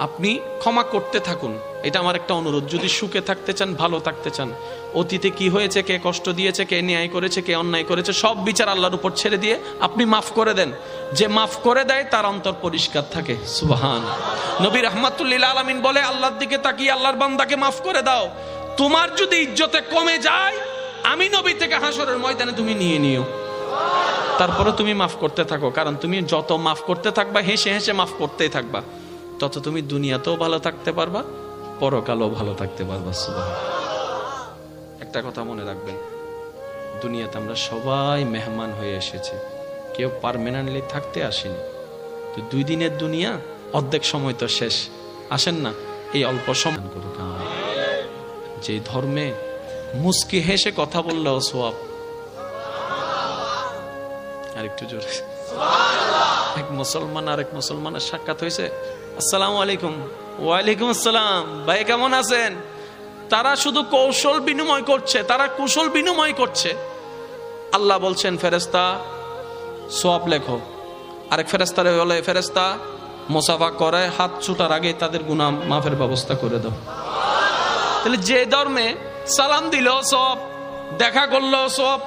আপনি ক্ষমা করতে থাকুন, এটা আমার একটা অনুরোধ। যদি সুখে থাকতে চান, ভালো থাকতে চান, অতীতে কি হয়েছে, কে কষ্ট দিয়েছে, কে ন্যায় করেছে, কে অন্যায় করেছে, সব বিচার আল্লাহর উপর ছেড়ে দিয়ে আপনি মাফ করে দেন। যে মাফ করে দেয় তার অন্তর পরিষ্কার থাকে। সুবহান। নবী রাহমাতুল্লিল আলামিন বলে, আল্লাহর দিকে তাকিয়ে আল্লাহর বান্দাকে মাফ করে দাও। তোমার যদি ইজ্জতে কমে যায়, আমি নবী থেকে হাসরের ময়দানে তুমি নিয়ে নিও, তারপরে তুমি মাফ করতে থাকো। কারণ তুমি যত মাফ করতে থাকবা, হেসে হেসে মাফ করতেই থাকবা, তত তুমি দুনিয়াতেও ভালো থাকতে পারবা, পরকালেও ভালো থাকতে পারবা। সুবহান। একটা কথা মনে রাখবেন, দুনিয়াতে আমরা সবাই মেহমান হয়ে এসেছি, কেউ পার্মানেন্টলি থাকতে আসেনি। তো 2 দিনের দুনিয়া, অর্ধেক সময় তো শেষ। আসেন না এই অল্প সময় করুক। যে ধর্মে মুস্কি হেসে কথা বললেও সওয়াব। আরেকটু জোরে। এক মুসলমান আরেক মুসলমানের সাক্ষাৎ হয়েছে, আসসালামু আলাইকুম। ওয়ালাইকুম আসসালাম, ভাই কেমন আছেন? তারা শুধু কৌশল বিনিময় করছে, তারা কুশল বিনিময় করছে। আল্লাহ বলছেন, ফেরেশতা সওয়াব লেখো। আরেক ফেরেশতারে বলে, ফেরেশতা মুসাফা করে হাত ছুটার আগে তাদের গুনাহ মাফের ব্যবস্থা করে দাও। তাহলে যে ধর্মে সালাম দিল সওয়াব, দেখা করলো সওয়াব,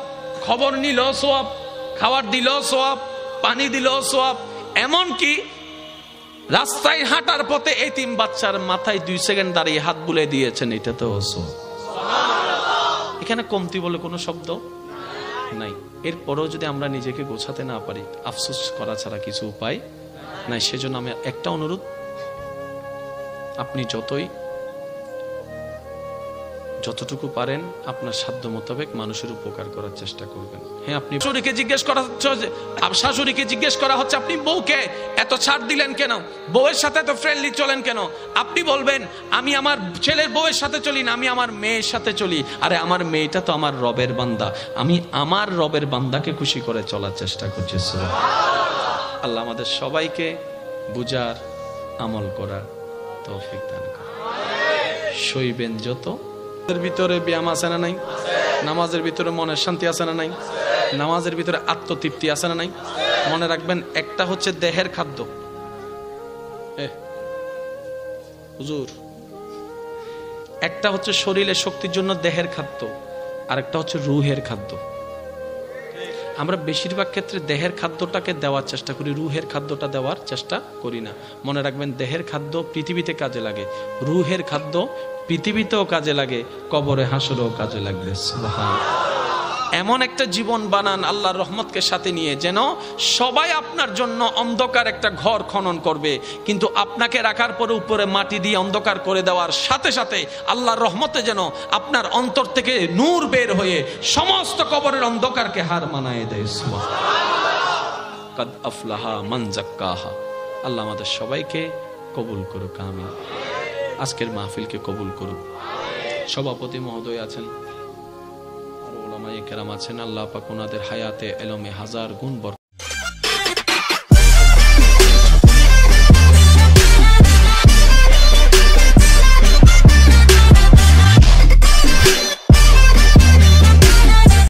খবর নিল সওয়াব, খাবার দিল সওয়াব, পানি দিল সওয়াব, এমনকি রাস্তায় হাঁটার পথে এতিম বাচ্চার মাথায় 2 সেকেন্ড দাঁড়িয়ে হাত বুলে দিয়েছেন, এটা তো সওয়াব। এখানে কমতি বলে কোনো শব্দ নাই। এরপরেও যদি আমরা নিজেকে গোছাতে না পারি, আফসোস করা ছাড়া কিছু উপায় নাই। সেজন্য আমি একটা অনুরোধ, আপনি যতটুকু পারেন আপনার সাধ্য মোতাবেক মানুষের উপকার করার চেষ্টা করবেন। হ্যাঁ, আপনি শাশুড়িকে জিজ্ঞেস করা হচ্ছে আপনি বউকে এত ছাড় দিলেন কেন, বউয়ের সাথে এত ফ্রেন্ডলি চলেন কেন? আপনি বলবেন, আমি আমার ছেলের বউয়ের সাথে চলি না, আমি আমার মেয়ের সাথে চলি। আরে আমার মেয়েটা তো আমার রবের বান্দা, আমি আমার রবের বান্দাকে খুশি করে চলার চেষ্টা করছি। আল্লাহ আমাদের সবাইকে বুঝার, আমল করার তৌফিক দান করুন। সইবেন যত। ভিতরে ব্যায়াম আছে না নাই? নামাজের ভিতরে মনের শান্তি আছে না নাই? নামাজের ভিতরে আত্মতৃপ্তি আছে না নাই? মনে রাখবেন, একটা হচ্ছে দেহের খাদ্য, হুজুর, একটা হচ্ছে শরীরের শক্তির জন্য দেহের খাদ্য, আর একটা হচ্ছে রুহের খাদ্য। আমরা বেশিরভাগ ক্ষেত্রে দেহের খাদ্যটাকে দেওয়ার চেষ্টা করি, রুহের খাদ্যটা দেওয়ার চেষ্টা করি না। মনে রাখবেন, দেহের খাদ্য পৃথিবীতে কাজে লাগে, রুহের খাদ্য পৃথিবীতেও কাজে লাগে, কবরে হাসরেও কাজে লাগবে। সুবহানাল্লাহ। এমন একটা জীবন বানান আল্লাহর রহমতকে সাথে নিয়ে, যেন সবাই আপনার জন্য অন্ধকার একটা ঘর খনন করবে, কিন্তু আপনাকে রাখার পরে উপরে মাটি দিয়ে অন্ধকার করে দেওয়ার সাথে সাথে আল্লাহর রহমতে যেন আপনার অন্তর থেকে নূর বের হয়ে সমস্ত কবরের অন্ধকারকে হার মানায় দেয়। সুবহানাল্লাহ। কাদ আফলাহা মান যাক্কাহা। আল্লাহ আমাদের সবাইকে কবুল করুক, আমিন। আজকের মাহফিলকে কবুল করুক। সভাপতি মহোদয় আছেন, আর উলামায়ে কেরাম আছেন, আল্লাহ পাক ওনাদের হায়াতে এলমে হাজার গুণ বরকত